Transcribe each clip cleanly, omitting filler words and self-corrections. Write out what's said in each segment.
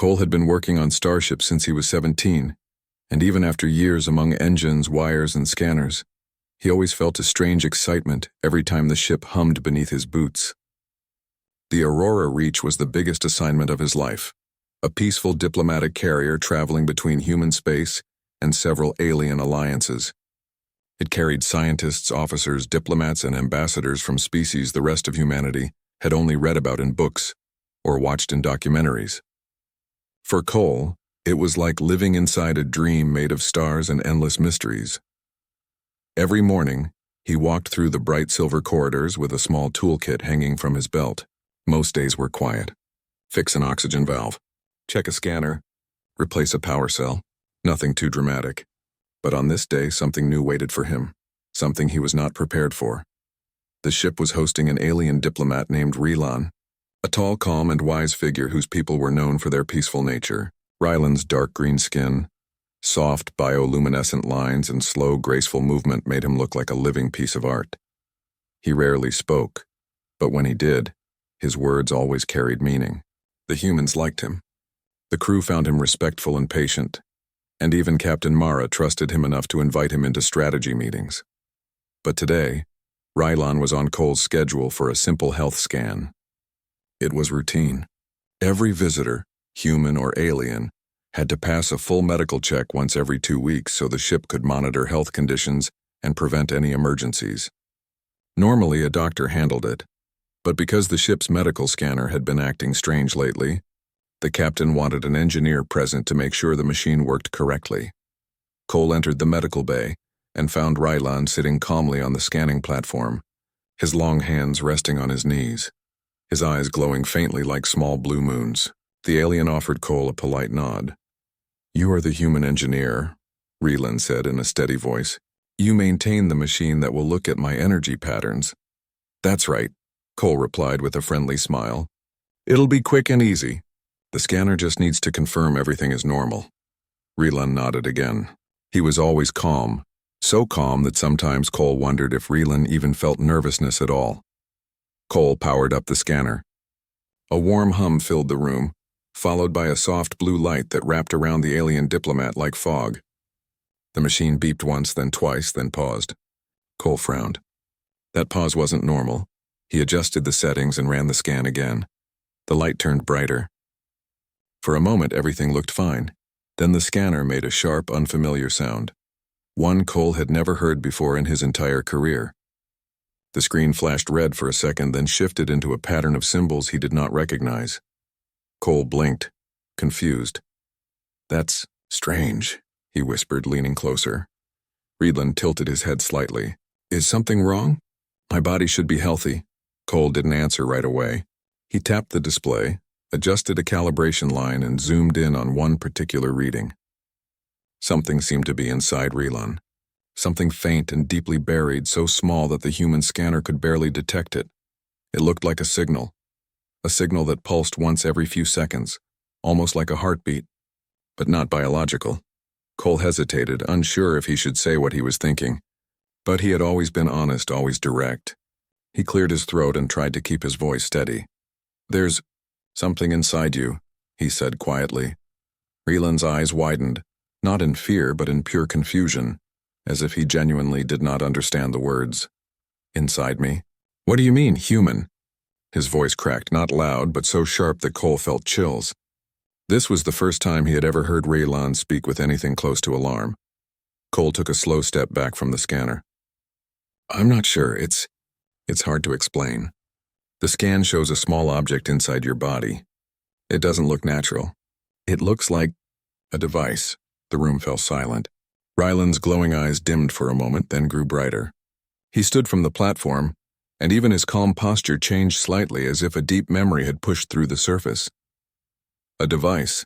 Cole had been working on starships since he was 17, and even after years among engines, wires, and scanners, he always felt a strange excitement every time the ship hummed beneath his boots. The Aurora Reach was the biggest assignment of his life, a peaceful diplomatic carrier traveling between human space and several alien alliances. It carried scientists, officers, diplomats, and ambassadors from species the rest of humanity had only read about in books or watched in documentaries. For Cole, it was like living inside a dream made of stars and endless mysteries. Every morning, he walked through the bright silver corridors with a small toolkit hanging from his belt. Most days were quiet. Fix an oxygen valve, check a scanner, replace a power cell. Nothing too dramatic. But on this day, something new waited for him, something he was not prepared for. The ship was hosting an alien diplomat named Rylan, a tall, calm, and wise figure whose people were known for their peaceful nature. Rylan's dark green skin, soft bioluminescent lines, and slow, graceful movement made him look like a living piece of art. He rarely spoke, but when he did, his words always carried meaning. The humans liked him. The crew found him respectful and patient, and even Captain Mara trusted him enough to invite him into strategy meetings. But today, Rylan was on Cole's schedule for a simple health scan. It was routine. Every visitor, human or alien, had to pass a full medical check once every 2 weeks so the ship could monitor health conditions and prevent any emergencies. Normally, a doctor handled it, but because the ship's medical scanner had been acting strange lately, the captain wanted an engineer present to make sure the machine worked correctly. Cole entered the medical bay and found Rylan sitting calmly on the scanning platform, his long hands resting on his knees, his eyes glowing faintly like small blue moons. The alien offered Cole a polite nod. "You are the human engineer," Rylan said in a steady voice. "You maintain the machine that will look at my energy patterns." "That's right," Cole replied with a friendly smile. "It'll be quick and easy. The scanner just needs to confirm everything is normal." Rylan nodded again. He was always calm, so calm that sometimes Cole wondered if Rylan even felt nervousness at all. Cole powered up the scanner. A warm hum filled the room, followed by a soft blue light that wrapped around the alien diplomat like fog. The machine beeped once, then twice, then paused. Cole frowned. That pause wasn't normal. He adjusted the settings and ran the scan again. The light turned brighter. For a moment, everything looked fine. Then the scanner made a sharp, unfamiliar sound, one Cole had never heard before in his entire career. The screen flashed red for a second, then shifted into a pattern of symbols he did not recognize. Cole blinked, confused. "That's strange," he whispered, leaning closer. Rylan tilted his head slightly. "Is something wrong? My body should be healthy." Cole didn't answer right away. He tapped the display, adjusted a calibration line, and zoomed in on one particular reading. Something seemed to be inside Rylan. Something faint and deeply buried, so small that the human scanner could barely detect it. It looked like a signal that pulsed once every few seconds, almost like a heartbeat, but not biological. Cole hesitated, unsure if he should say what he was thinking. But he had always been honest, always direct. He cleared his throat and tried to keep his voice steady. "There's something inside you," he said quietly. Rylan's eyes widened, not in fear but in pure confusion, as if he genuinely did not understand the words. "Inside me? What do you mean, human?" His voice cracked, not loud, but so sharp that Cole felt chills. This was the first time he had ever heard Rylan speak with anything close to alarm. Cole took a slow step back from the scanner. "I'm not sure. It's hard to explain. The scan shows a small object inside your body. It doesn't look natural. It looks like a device." The room fell silent. Rylan's glowing eyes dimmed for a moment, then grew brighter. He stood from the platform, and even his calm posture changed slightly, as if a deep memory had pushed through the surface. "A device,"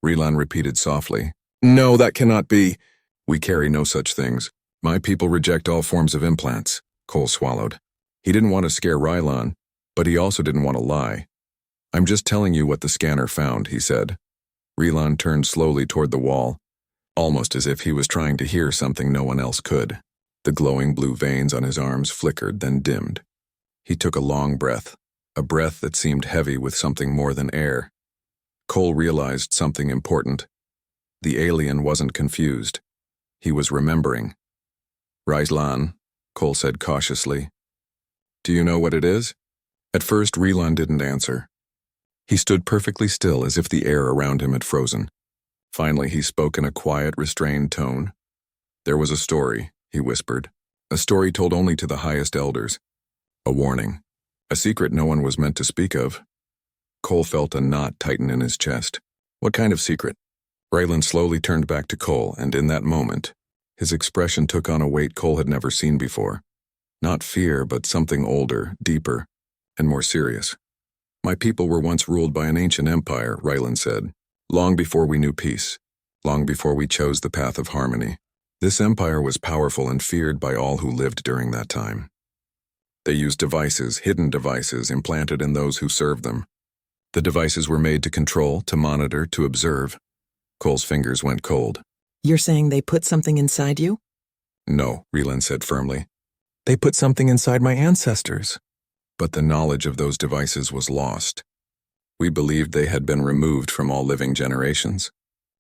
Rylan repeated softly. "No, that cannot be. We carry no such things. My people reject all forms of implants." Cole swallowed. He didn't want to scare Rylan, but he also didn't want to lie. "I'm just telling you what the scanner found," he said. Rylan turned slowly toward the wall, almost as if he was trying to hear something no one else could. The glowing blue veins on his arms flickered, then dimmed. He took a long breath, a breath that seemed heavy with something more than air. Cole realized something important. The alien wasn't confused. He was remembering. Rylan, Cole said cautiously. Do you know what it is? At first, Rylan didn't answer. He stood perfectly still as if the air around him had frozen. Finally, he spoke in a quiet, restrained tone. There was a story, he whispered. A story told only to the highest elders. A warning. A secret no one was meant to speak of. Cole felt a knot tighten in his chest. What kind of secret? Rylan slowly turned back to Cole, and in that moment, his expression took on a weight Cole had never seen before. Not fear, but something older, deeper, and more serious. My people were once ruled by an ancient empire, Rylan said. Long before we knew peace. Long before we chose the path of harmony. This empire was powerful and feared by all who lived during that time. They used devices, hidden devices, implanted in those who served them. The devices were made to control, to monitor, to observe. Cole's fingers went cold. You're saying they put something inside you? No, Rylan said firmly. They put something inside my ancestors. But the knowledge of those devices was lost. We believed they had been removed from all living generations.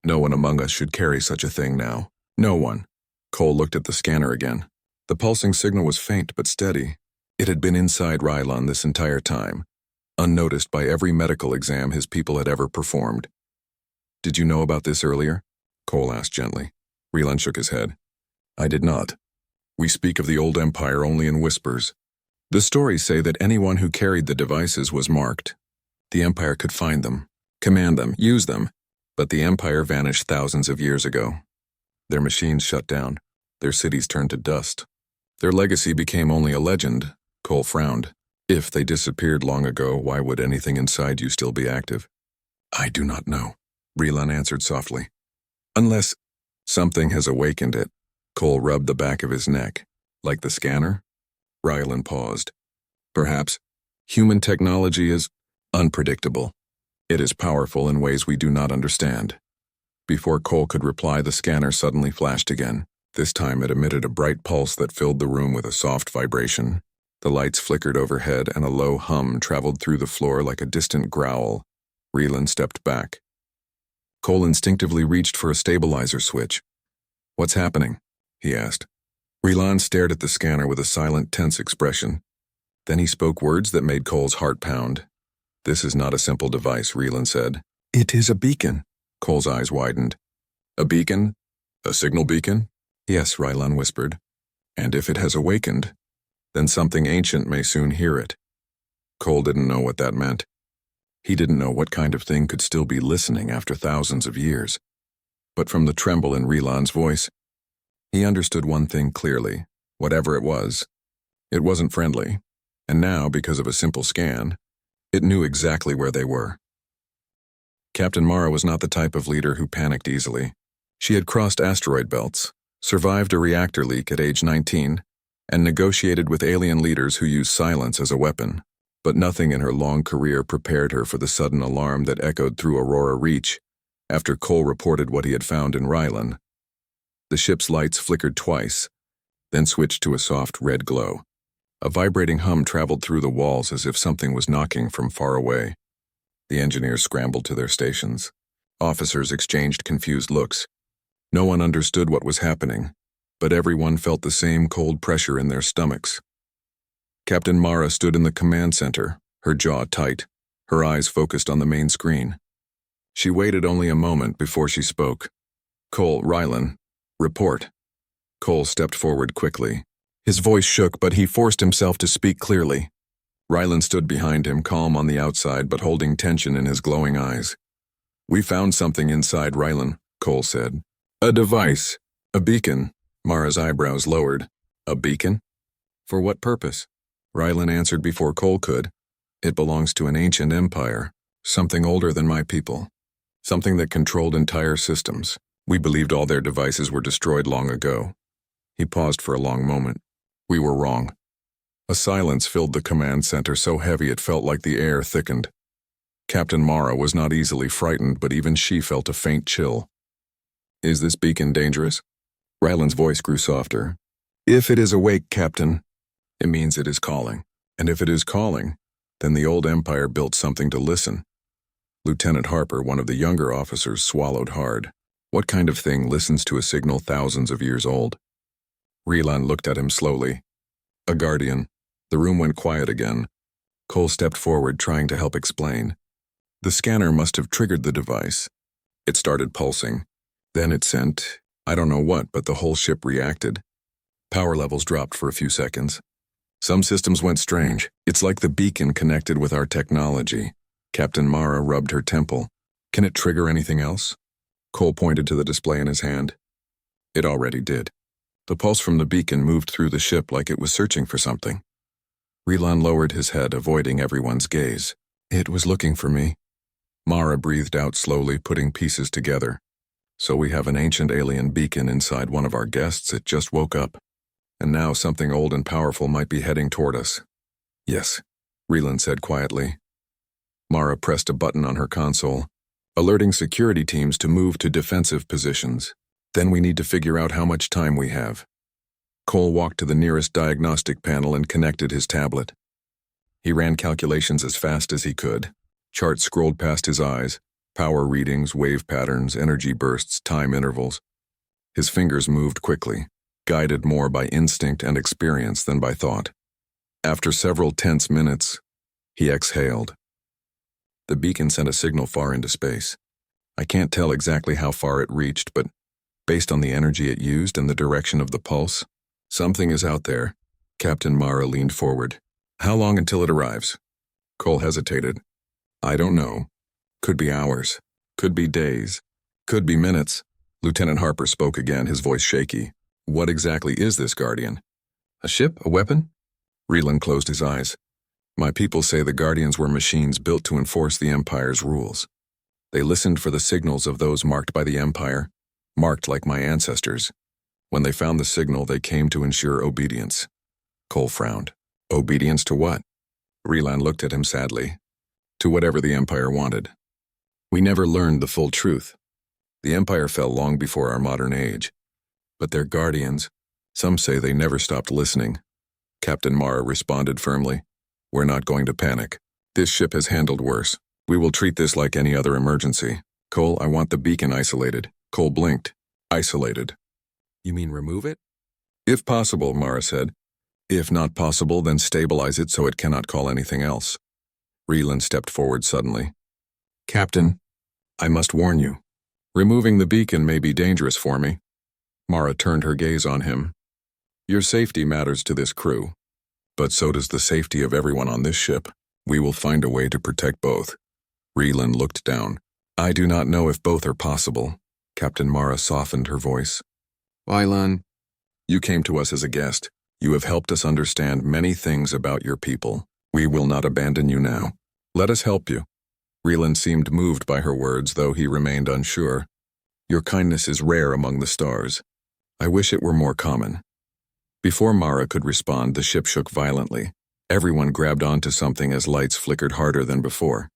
No one among us should carry such a thing now. No one. Cole looked at the scanner again. The pulsing signal was faint but steady. It had been inside Rylan this entire time, unnoticed by every medical exam his people had ever performed. Did you know about this earlier? Cole asked gently. Rylan shook his head. I did not. We speak of the old empire only in whispers. The stories say that anyone who carried the devices was marked. The empire could find them, command them, use them, but the empire vanished thousands of years ago. Their machines shut down. Their cities turned to dust. Their legacy became only a legend. Cole frowned. If they disappeared long ago, why would anything inside you still be active? I do not know, Rylan answered softly. Unless something has awakened it. Cole rubbed the back of his neck. Like the scanner? Rylan paused. Perhaps. Human technology is unpredictable. It is powerful in ways we do not understand. Before Cole could reply, the scanner suddenly flashed again. This time it emitted a bright pulse that filled the room with a soft vibration. The lights flickered overhead and a low hum traveled through the floor like a distant growl. Rylan stepped back. Cole instinctively reached for a stabilizer switch. What's happening? He asked. Rylan stared at the scanner with a silent, tense expression. Then he spoke words that made Cole's heart pound. This is not a simple device, Rylan said. It is a beacon. Cole's eyes widened. A beacon? A signal beacon? Yes, Rylan whispered. And if it has awakened, then something ancient may soon hear it. Cole didn't know what that meant. He didn't know what kind of thing could still be listening after thousands of years. But from the tremble in Rylan's voice, he understood one thing clearly. Whatever it wasn't friendly. And now, because of a simple scan, it knew exactly where they were. Captain Mara was not the type of leader who panicked easily. She had crossed asteroid belts, survived a reactor leak at age 19, and negotiated with alien leaders who used silence as a weapon. But nothing in her long career prepared her for the sudden alarm that echoed through Aurora Reach after Cole reported what he had found in Rylan. The ship's lights flickered twice, then switched to a soft red glow. A vibrating hum traveled through the walls as if something was knocking from far away. The engineers scrambled to their stations. Officers exchanged confused looks. No one understood what was happening, but everyone felt the same cold pressure in their stomachs. Captain Mara stood in the command center, her jaw tight, her eyes focused on the main screen. She waited only a moment before she spoke. Cole, Rylan, report. Cole stepped forward quickly. His voice shook, but he forced himself to speak clearly. Rylan stood behind him, calm on the outside but holding tension in his glowing eyes. We found something inside Rylan, Cole said. A device. A beacon. Mara's eyebrows lowered. A beacon? For what purpose? Rylan answered before Cole could. It belongs to an ancient empire, something older than my people. Something that controlled entire systems. We believed all their devices were destroyed long ago. He paused for a long moment. We were wrong. A silence filled the command center so heavy it felt like the air thickened. Captain Mara was not easily frightened, but even she felt a faint chill. Is this beacon dangerous? Rylan's voice grew softer. If it is awake, Captain, it means it is calling. And if it is calling, then the old empire built something to listen. Lieutenant Harper, one of the younger officers, swallowed hard. What kind of thing listens to a signal thousands of years old? Relan looked at him slowly. A guardian. The room went quiet again. Cole stepped forward, trying to help explain. The scanner must have triggered the device. It started pulsing. Then it sent, I don't know what, but the whole ship reacted. Power levels dropped for a few seconds. Some systems went strange. It's like the beacon connected with our technology. Captain Mara rubbed her temple. Can it trigger anything else? Cole pointed to the display in his hand. It already did. The pulse from the beacon moved through the ship like it was searching for something. Relan lowered his head, avoiding everyone's gaze. It was looking for me. Mara breathed out slowly, putting pieces together. So we have an ancient alien beacon inside one of our guests. It just woke up. And now something old and powerful might be heading toward us. Yes, Relan said quietly. Mara pressed a button on her console, alerting security teams to move to defensive positions. Then we need to figure out how much time we have. Cole walked to the nearest diagnostic panel and connected his tablet. He ran calculations as fast as he could. Charts scrolled past his eyes, power readings, wave patterns, energy bursts, time intervals. His fingers moved quickly, guided more by instinct and experience than by thought. After several tense minutes, he exhaled. The beacon sent a signal far into space. I can't tell exactly how far it reached, but based on the energy it used and the direction of the pulse, something is out there. Captain Mara leaned forward. How long until it arrives? Cole hesitated. I don't know. Could be hours. Could be days. Could be minutes. Lieutenant Harper spoke again, his voice shaky. What exactly is this Guardian? A ship? A weapon? Relan closed his eyes. My people say the Guardians were machines built to enforce the Empire's rules. They listened for the signals of those marked by the Empire, marked like my ancestors. When they found the signal, they came to ensure obedience. Cole frowned. Obedience to what? Relan looked at him sadly. To whatever the Empire wanted. We never learned the full truth. The Empire fell long before our modern age. But their Guardians, some say they never stopped listening. Captain Mara responded firmly. We're not going to panic. This ship has handled worse. We will treat this like any other emergency. Cole, I want the beacon isolated. Cole blinked. Isolated. You mean remove it? If possible, Mara said. If not possible, then stabilize it so it cannot call anything else. Relan stepped forward suddenly. Captain, I must warn you. Removing the beacon may be dangerous for me. Mara turned her gaze on him. Your safety matters to this crew. But so does the safety of everyone on this ship. We will find a way to protect both. Relan looked down. I do not know if both are possible. Captain Mara softened her voice. Wylan, you came to us as a guest. You have helped us understand many things about your people. We will not abandon you now. Let us help you. Relan seemed moved by her words, though he remained unsure. Your kindness is rare among the stars. I wish it were more common. Before Mara could respond, the ship shook violently. Everyone grabbed onto something as lights flickered harder than before.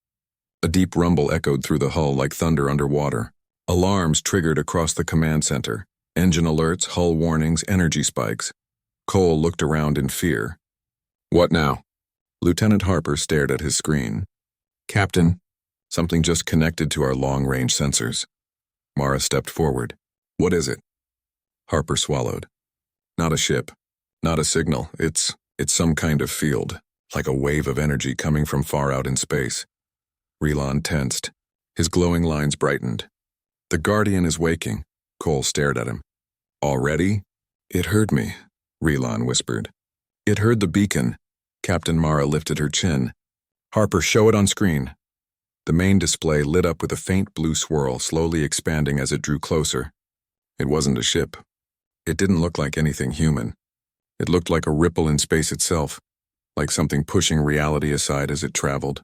A deep rumble echoed through the hull like thunder underwater. Alarms triggered across the command center. Engine alerts, hull warnings, energy spikes. Cole looked around in fear. What now? Lieutenant Harper stared at his screen. Captain, something just connected to our long-range sensors. Mara stepped forward. What is it? Harper swallowed. Not a ship. Not a signal. It's some kind of field, like a wave of energy coming from far out in space. Relan tensed. His glowing lines brightened. The Guardian is waking. Cole stared at him. Already? It heard me, Relan whispered. It heard the beacon. Captain Mara lifted her chin. Harper, show it on screen. The main display lit up with a faint blue swirl, slowly expanding as it drew closer. It wasn't a ship. It didn't look like anything human. It looked like a ripple in space itself, like something pushing reality aside as it traveled.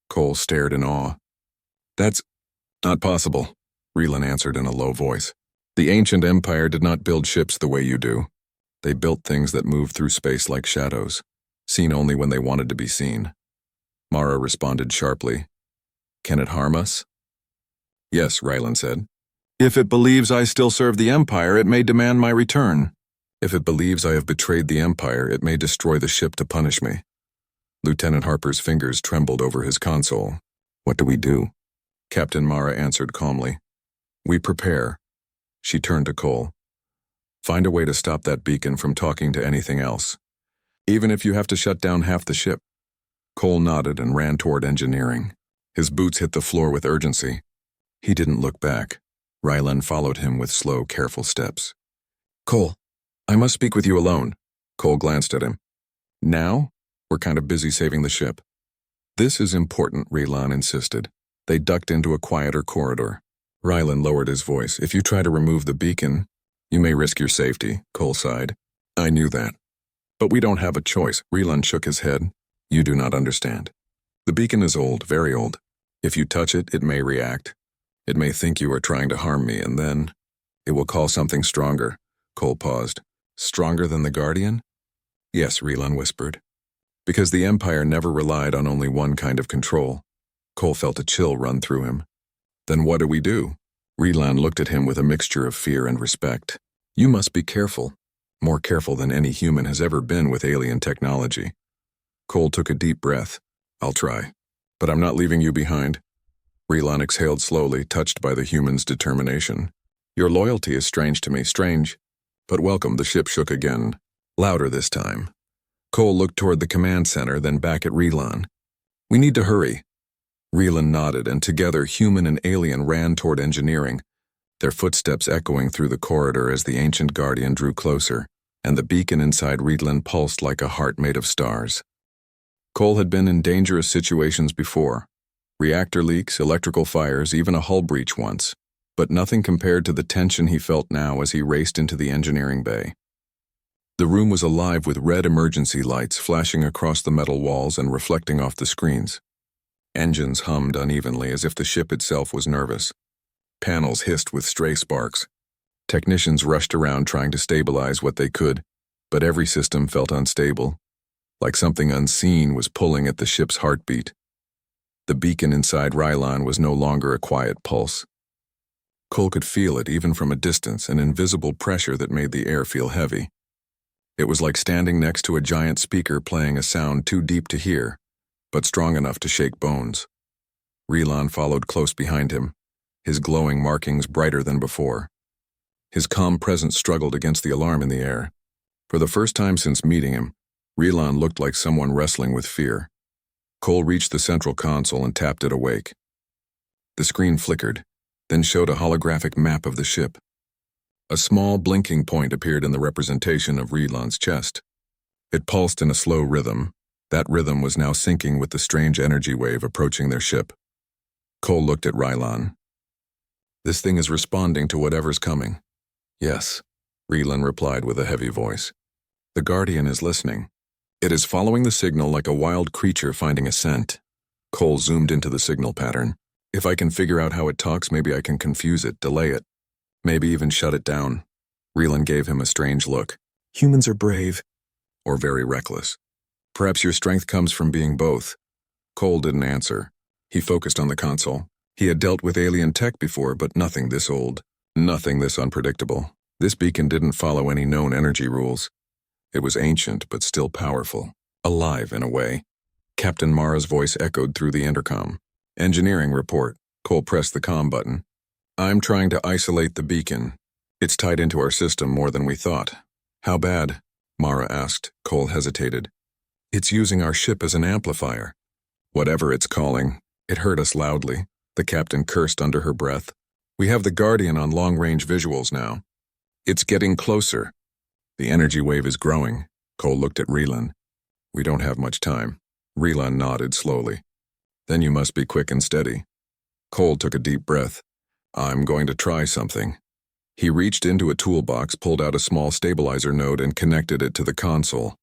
Cole stared in awe. That's not possible, Relan answered in a low voice. The ancient empire did not build ships the way you do. They built things that moved through space like shadows, seen only when they wanted to be seen. Mara responded sharply. Can it harm us? Yes, Rylan said. If it believes I still serve the Empire, it may demand my return. If it believes I have betrayed the Empire, it may destroy the ship to punish me. Lieutenant Harper's fingers trembled over his console. What do we do? Captain Mara answered calmly. We prepare. She turned to Cole. Find a way to stop that beacon from talking to anything else. Even if you have to shut down half the ship. Cole nodded and ran toward engineering. His boots hit the floor with urgency. He didn't look back. Rylan followed him with slow, careful steps. Cole, I must speak with you alone. Cole glanced at him. Now? We're kind of busy saving the ship. This is important, Rylan insisted. They ducked into a quieter corridor. Rylan lowered his voice. If you try to remove the beacon, you may risk your safety, Cole sighed. I knew that. But we don't have a choice. Rylan shook his head. You do not understand. The beacon is old, very old. If you touch it, it may react. It may think you are trying to harm me, and then it will call something stronger. Cole paused. Stronger than the Guardian? Yes, Rylan whispered. Because the Empire never relied on only one kind of control. Cole felt a chill run through him. Then what do we do? Rylan looked at him with a mixture of fear and respect. You must be careful. More careful than any human has ever been with alien technology. Cole took a deep breath. I'll try. But I'm not leaving you behind. Rylan exhaled slowly, touched by the human's determination. Your loyalty is strange to me, strange. But welcome, the ship shook again. Louder this time. Cole looked toward the command center, then back at Rylan. We need to hurry. Rylan nodded, and together human and alien ran toward engineering, their footsteps echoing through the corridor as the ancient Guardian drew closer, and the beacon inside Rylan pulsed like a heart made of stars. Cole had been in dangerous situations before. Reactor leaks, electrical fires, even a hull breach once, but nothing compared to the tension he felt now as he raced into the engineering bay. The room was alive with red emergency lights flashing across the metal walls and reflecting off the screens. Engines hummed unevenly as if the ship itself was nervous. Panels hissed with stray sparks. Technicians rushed around trying to stabilize what they could, but every system felt unstable, like something unseen was pulling at the ship's heartbeat. The beacon inside Rylan was no longer a quiet pulse. Cole could feel it even from a distance, an invisible pressure that made the air feel heavy. It was like standing next to a giant speaker playing a sound too deep to hear, but strong enough to shake bones. Rylan followed close behind him, his glowing markings brighter than before. His calm presence struggled against the alarm in the air. For the first time since meeting him, Rylan looked like someone wrestling with fear. Cole reached the central console and tapped it awake. The screen flickered, then showed a holographic map of the ship. A small blinking point appeared in the representation of Rylan's chest. It pulsed in a slow rhythm. That rhythm was now syncing with the strange energy wave approaching their ship. Cole looked at Rylan. This thing is responding to whatever's coming. Yes, Rylan replied with a heavy voice. The Guardian is listening. It is following the signal like a wild creature finding a scent. Cole zoomed into the signal pattern. If I can figure out how it talks, maybe I can confuse it, delay it. Maybe even shut it down. Rylan gave him a strange look. Humans are brave. Or very reckless. Perhaps your strength comes from being both. Cole didn't answer. He focused on the console. He had dealt with alien tech before, but nothing this old. Nothing this unpredictable. This beacon didn't follow any known energy rules. It was ancient, but still powerful. Alive, in a way. Captain Mara's voice echoed through the intercom. Engineering report. Cole pressed the comm button. I'm trying to isolate the beacon. It's tied into our system more than we thought. How bad? Mara asked. Cole hesitated. It's using our ship as an amplifier. Whatever it's calling, it hurt us loudly. The captain cursed under her breath. We have the Guardian on long-range visuals now. It's getting closer. The energy wave is growing. Cole looked at Rylan. We don't have much time. Rylan nodded slowly. Then you must be quick and steady. Cole took a deep breath. I'm going to try something. He reached into a toolbox, pulled out a small stabilizer node, and connected it to the console.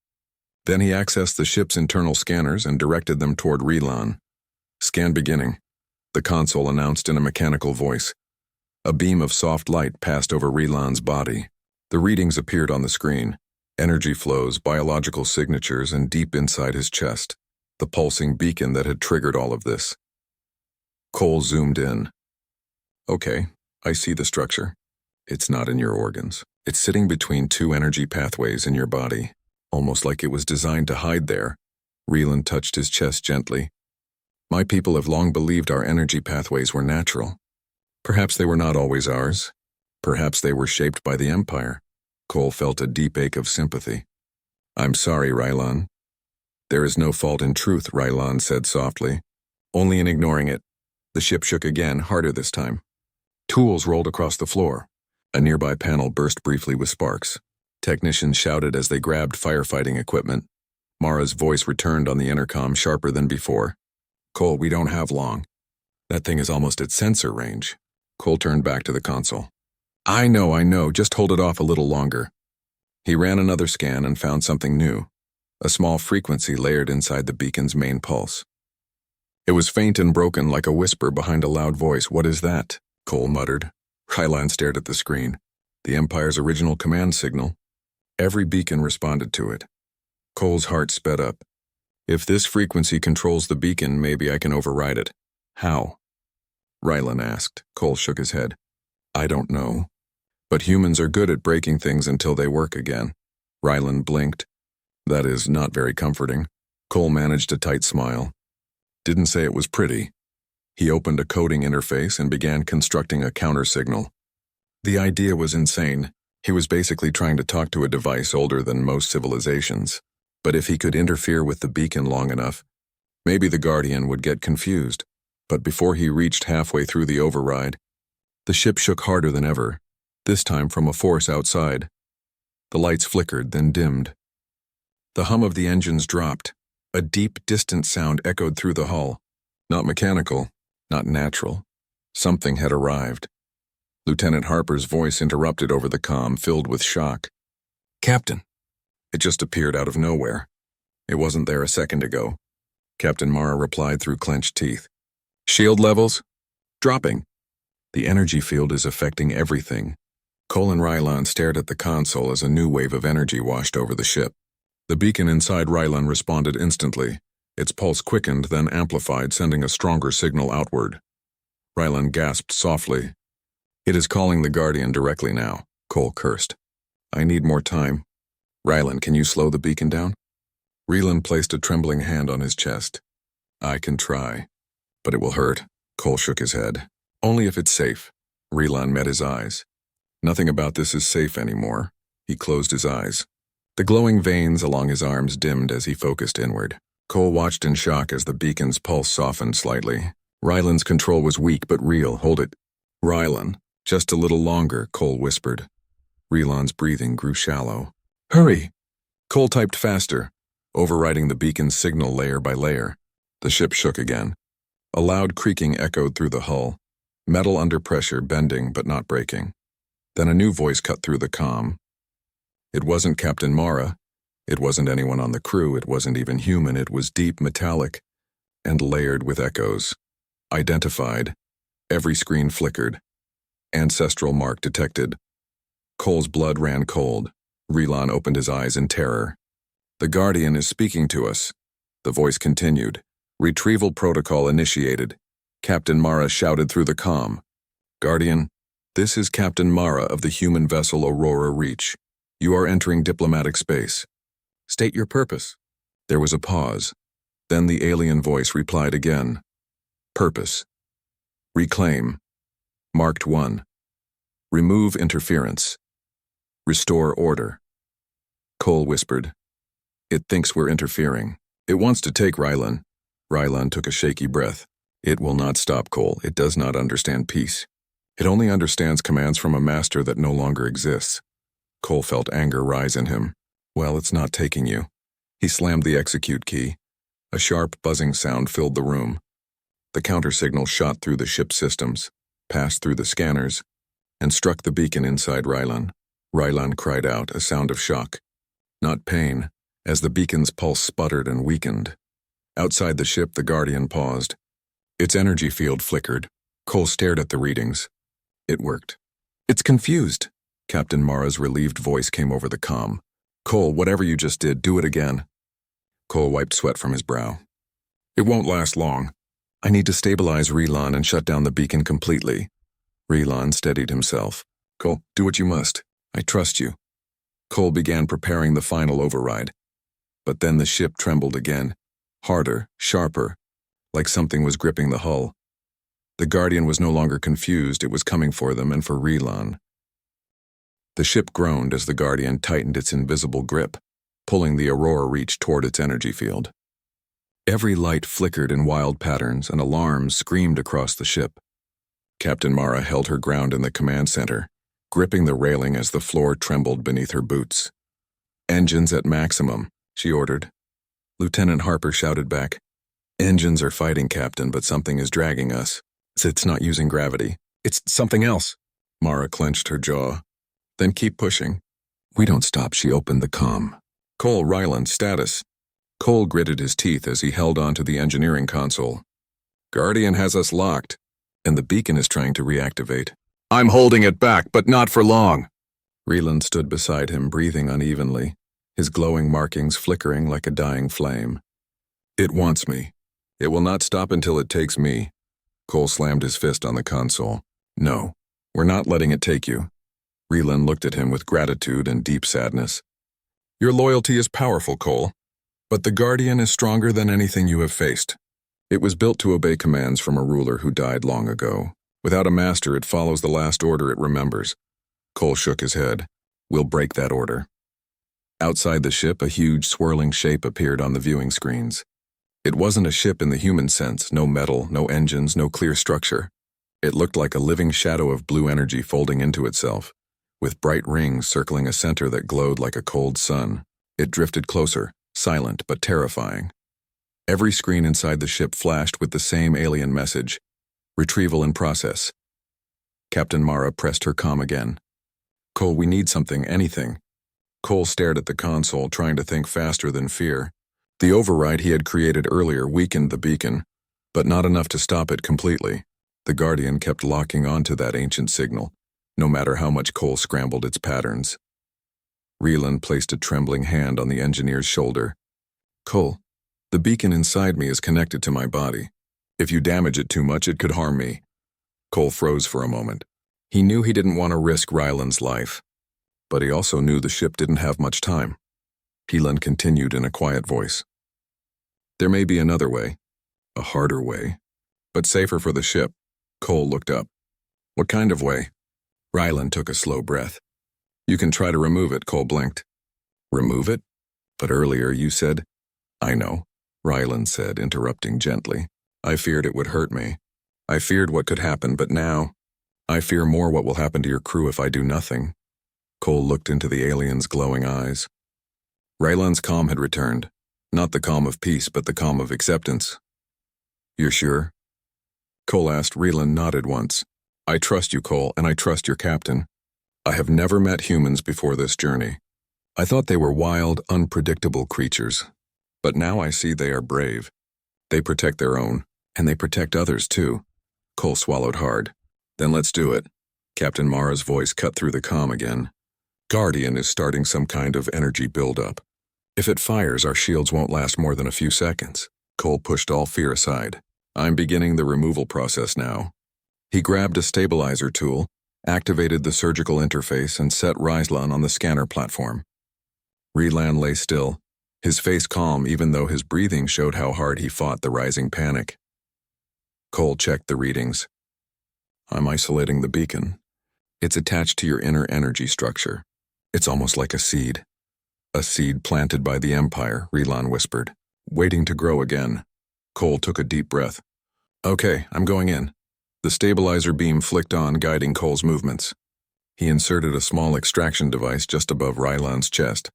Then he accessed the ship's internal scanners and directed them toward Rylan. Scan beginning. The console announced in a mechanical voice. A beam of soft light passed over Rylan's body. The readings appeared on the screen. Energy flows, biological signatures, and deep inside his chest, the pulsing beacon that had triggered all of this. Cole zoomed in. Okay, I see the structure. It's not in your organs. It's sitting between two energy pathways in your body, almost like it was designed to hide there. Rylan touched his chest gently. My people have long believed our energy pathways were natural. Perhaps they were not always ours. Perhaps they were shaped by the Empire. Cole felt a deep ache of sympathy. I'm sorry, Rylan. There is no fault in truth, Rylan said softly. Only in ignoring it. The ship shook again, harder this time. Tools rolled across the floor. A nearby panel burst briefly with sparks. Technicians shouted as they grabbed firefighting equipment. Mara's voice returned on the intercom, sharper than before. Cole, we don't have long. That thing is almost at sensor range. Cole turned back to the console. I know, just hold it off a little longer. He ran another scan and found something new. A small frequency layered inside the beacon's main pulse. It was faint and broken like a whisper behind a loud voice. What is that? Cole muttered. Rylan stared at the screen. The Empire's original command signal. Every beacon responded to it. Cole's heart sped up. If this frequency controls the beacon, maybe I can override it. How? Rylan asked. Cole shook his head. I don't know. But humans are good at breaking things until they work again. Rylan blinked. That is not very comforting. Cole managed a tight smile. Didn't say it was pretty. He opened a coding interface and began constructing a countersignal. The idea was insane. He was basically trying to talk to a device older than most civilizations. But if he could interfere with the beacon long enough, maybe the Guardian would get confused. But before he reached halfway through the override, the ship shook harder than ever, this time from a force outside. The lights flickered, then dimmed. The hum of the engines dropped. A deep, distant sound echoed through the hull. Not mechanical, not natural. Something had arrived. Lieutenant Harper's voice interrupted over the comm, filled with shock. Captain. It just appeared out of nowhere. It wasn't there a second ago. Captain Mara replied through clenched teeth. Shield levels? Dropping. The energy field is affecting everything. Cole and Rylan stared at the console as a new wave of energy washed over the ship. The beacon inside Rylan responded instantly. Its pulse quickened, then amplified, sending a stronger signal outward. Rylan gasped softly. It is calling the Guardian directly now, Cole cursed. I need more time. Rylan, can you slow the beacon down? Rylan placed a trembling hand on his chest. I can try, but it will hurt. Cole shook his head. Only if it's safe. Rylan met his eyes. Nothing about this is safe anymore. He closed his eyes. The glowing veins along his arms dimmed as he focused inward. Cole watched in shock as the beacon's pulse softened slightly. Rylan's control was weak but real. Hold it. Rylan, just a little longer, Cole whispered. Rylan's breathing grew shallow. Hurry! Cole typed faster, overriding the beacon's signal layer by layer. The ship shook again. A loud creaking echoed through the hull, metal under pressure bending but not breaking. Then a new voice cut through the comm. It wasn't Captain Mara. It wasn't anyone on the crew. It wasn't even human. It was deep metallic and layered with echoes. Identified. Every screen flickered. Ancestral mark detected. Cole's blood ran cold. Rylan opened his eyes in terror. The Guardian is speaking to us. The voice continued. Retrieval protocol initiated. Captain Mara shouted through the comm. Guardian, this is Captain Mara of the human vessel Aurora Reach. You are entering diplomatic space. State your purpose. There was a pause. Then the alien voice replied again. Purpose. Reclaim. Marked 1. Remove interference. Restore order. Cole whispered. It thinks we're interfering. It wants to take Rylan. Rylan took a shaky breath. It will not stop, Cole. It does not understand peace. It only understands commands from a master that no longer exists. Cole felt anger rise in him. Well, it's not taking you. He slammed the execute key. A sharp, buzzing sound filled the room. The countersignal shot through the ship's systems, passed through the scanners, and struck the beacon inside Rylan. Rylan cried out, a sound of shock. Not pain, as the beacon's pulse sputtered and weakened. Outside the ship, the Guardian paused. Its energy field flickered. Cole stared at the readings. It worked. It's confused. Captain Mara's relieved voice came over the comm. Cole, whatever you just did, do it again. Cole wiped sweat from his brow. It won't last long. I need to stabilize Rylan and shut down the beacon completely. Rylan steadied himself. Cole, do what you must. I trust you. Cole began preparing the final override. But then the ship trembled again. Harder, sharper. like something was gripping the hull. The Guardian was no longer confused, it was coming for them and for Relan. The ship groaned as the Guardian tightened its invisible grip, pulling the Aurora Reach toward its energy field. Every light flickered in wild patterns and alarms screamed across the ship. Captain Mara held her ground in the command center, gripping the railing as the floor trembled beneath her boots. "Engines at maximum," she ordered. Lieutenant Harper shouted back, "Engines are fighting, Captain, but something is dragging us. It's not using gravity. It's something else." Mara clenched her jaw. "Then keep pushing." "We don't stop," she opened the comm. "Cole, Ryland, status." Cole gritted his teeth as he held onto the engineering console. "Guardian has us locked, and the beacon is trying to reactivate." "I'm holding it back, but not for long." Reland stood beside him, breathing unevenly, his glowing markings flickering like a dying flame. "It wants me. It will not stop until it takes me." Cole slammed his fist on the console. "No, we're not letting it take you." Reland looked at him with gratitude and deep sadness. "Your loyalty is powerful, Cole, but the Guardian is stronger than anything you have faced. It was built to obey commands from a ruler who died long ago. Without a master, it follows the last order it remembers." Cole shook his head. "We'll break that order." Outside the ship, a huge swirling shape appeared on the viewing screens. It wasn't a ship in the human sense, no metal, no engines, no clear structure. It looked like a living shadow of blue energy folding into itself, with bright rings circling a center that glowed like a cold sun. It drifted closer, silent but terrifying. Every screen inside the ship flashed with the same alien message: retrieval in process. Captain Mara pressed her comm again. "Cole, we need something, anything." Cole stared at the console, trying to think faster than fear. The override he had created earlier weakened the beacon, but not enough to stop it completely. The Guardian kept locking onto that ancient signal, no matter how much Cole scrambled its patterns. Reland placed a trembling hand on the engineer's shoulder. "Cole, the beacon inside me is connected to my body. If you damage it too much, it could harm me." Cole froze for a moment. He knew he didn't want to risk Ryland's life, but he also knew the ship didn't have much time. Reland continued in a quiet voice. "There may be another way, a harder way, but safer for the ship." Cole looked up. "What kind of way?" Ryland took a slow breath. "You can try to remove it," Cole blinked. "Remove it? But earlier you said—" "I know," Ryland said, interrupting gently. "I feared it would hurt me. I feared what could happen, but now I fear more what will happen to your crew if I do nothing." Cole looked into the alien's glowing eyes. Ryland's calm had returned, not the calm of peace, but the calm of acceptance. "You're sure?" Cole asked. Reland nodded once. "I trust you, Cole, and I trust your captain. I have never met humans before this journey. I thought they were wild, unpredictable creatures, but now I see they are brave. They protect their own, and they protect others too." Cole swallowed hard. "Then let's do it." Captain Mara's voice cut through the comm again. "Guardian is starting some kind of energy buildup. If it fires, our shields won't last more than a few seconds." Cole pushed all fear aside. "I'm beginning the removal process now." He grabbed a stabilizer tool, activated the surgical interface, and set Rylan on the scanner platform. Rylan lay still, his face calm even though his breathing showed how hard he fought the rising panic. Cole checked the readings. "I'm isolating the beacon. It's attached to your inner energy structure. It's almost like a seed. A seed planted by the Empire," Rylan whispered, "waiting to grow again." Cole took a deep breath. "Okay, I'm going in." The stabilizer beam flicked on, guiding Cole's movements. He inserted a small extraction device just above Rylan's chest.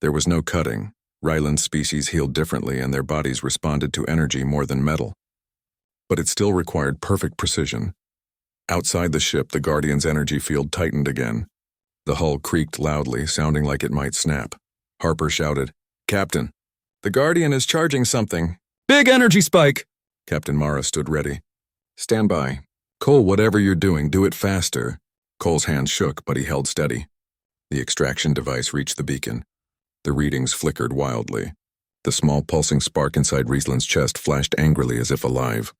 There was no cutting. Ryland's species healed differently and their bodies responded to energy more than metal. But it still required perfect precision. Outside the ship, the Guardian's energy field tightened again. The hull creaked loudly, sounding like it might snap. Harper shouted, "Captain, the Guardian is charging something." Big energy spike! Captain Mara stood ready. "Stand by. Cole, whatever you're doing, do it faster." Cole's hand shook, but he held steady. The extraction device reached the beacon. The readings flickered wildly. The small pulsing spark inside Riesland's chest flashed angrily as if alive.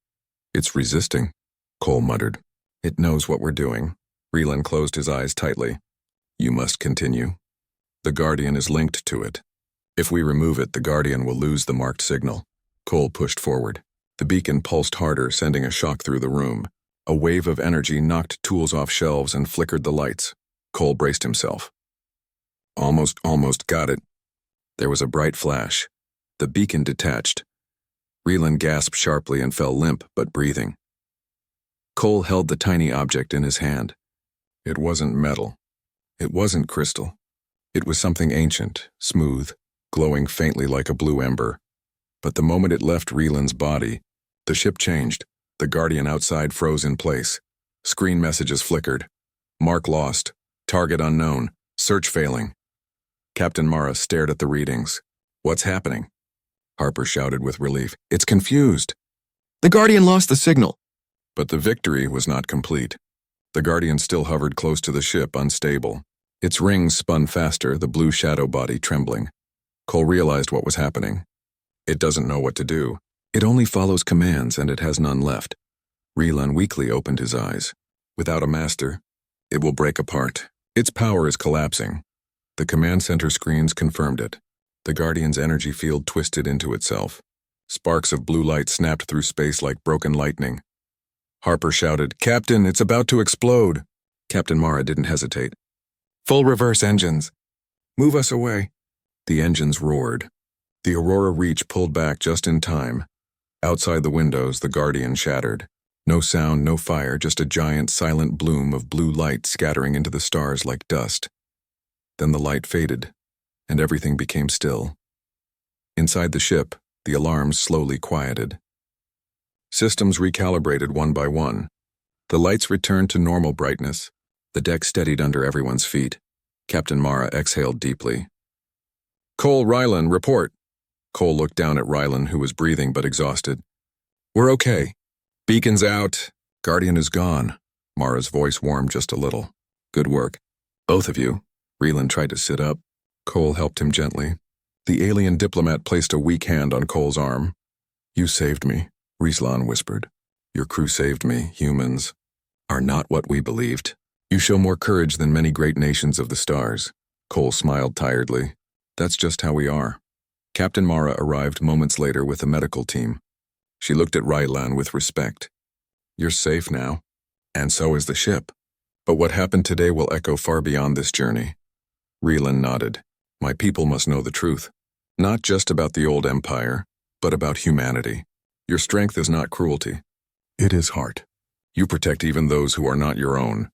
"It's resisting," Cole muttered. "It knows what we're doing." Riesland closed his eyes tightly. "You must continue. The Guardian is linked to it. If we remove it, the Guardian will lose the marked signal." Cole pushed forward. The beacon pulsed harder, sending a shock through the room. A wave of energy knocked tools off shelves and flickered the lights. Cole braced himself. Almost got it. There was a bright flash. The beacon detached. Reland gasped sharply and fell limp but breathing. Cole held the tiny object in his hand. It wasn't metal. It wasn't crystal. It was something ancient, smooth, glowing faintly like a blue ember. But the moment it left Reland's body, the ship changed. The Guardian outside froze in place. Screen messages flickered. Mark lost. Target unknown. Search failing. Captain Mara stared at the readings. What's happening? Harper shouted with relief. It's confused. The Guardian lost the signal. But the victory was not complete. The Guardian still hovered close to the ship, unstable. Its rings spun faster, the blue shadow body trembling. Cole realized what was happening. It doesn't know what to do. It only follows commands, and it has none left. Reland weakly opened his eyes. Without a master, it will break apart. Its power is collapsing. The command center screens confirmed it. The Guardian's energy field twisted into itself. Sparks of blue light snapped through space like broken lightning. Harper shouted, "Captain, it's about to explode." Captain Mara didn't hesitate. Full reverse engines. Move us away. The engines roared. The Aurora Reach pulled back just in time. Outside the windows, the Guardian shattered. No sound, no fire, just a giant, silent bloom of blue light scattering into the stars like dust. Then the light faded, and everything became still. Inside the ship, the alarms slowly quieted. Systems recalibrated one by one. The lights returned to normal brightness. The deck steadied under everyone's feet. Captain Mara exhaled deeply. "Cole, Rylan, report." Cole looked down at Rylan, who was breathing but exhausted. "We're okay. Beacon's out. Guardian is gone." Mara's voice warmed just a little. "Good work. Both of you." Rylan tried to sit up. Cole helped him gently. The alien diplomat placed a weak hand on Cole's arm. "You saved me," Rislan whispered. "Your crew saved me. Humans are not what we believed. You show more courage than many great nations of the stars." Cole smiled tiredly. "That's just how we are." Captain Mara arrived moments later with a medical team. She looked at Rylan with respect. "You're safe now, and so is the ship. But what happened today will echo far beyond this journey." Rylan nodded. "My people must know the truth. Not just about the old empire, but about humanity. Your strength is not cruelty. It is heart. You protect even those who are not your own."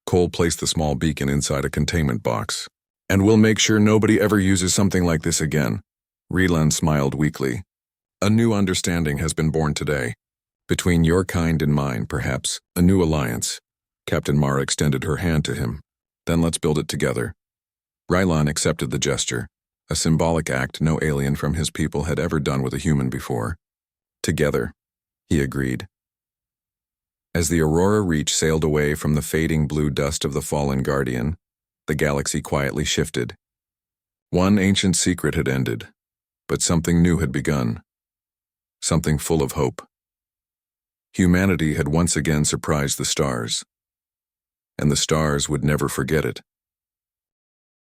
Cole placed the small beacon inside a containment box. "And we'll make sure nobody ever uses something like this again." Rylan smiled weakly. "A new understanding has been born today. Between your kind and mine, perhaps, a new alliance." Captain Mara extended her hand to him. "Then let's build it together." Rylan accepted the gesture, a symbolic act no alien from his people had ever done with a human before. "Together," he agreed. As the Aurora Reach sailed away from the fading blue dust of the fallen Guardian, the galaxy quietly shifted. One ancient secret had ended, but something new had begun. Something full of hope. Humanity had once again surprised the stars, and the stars would never forget it.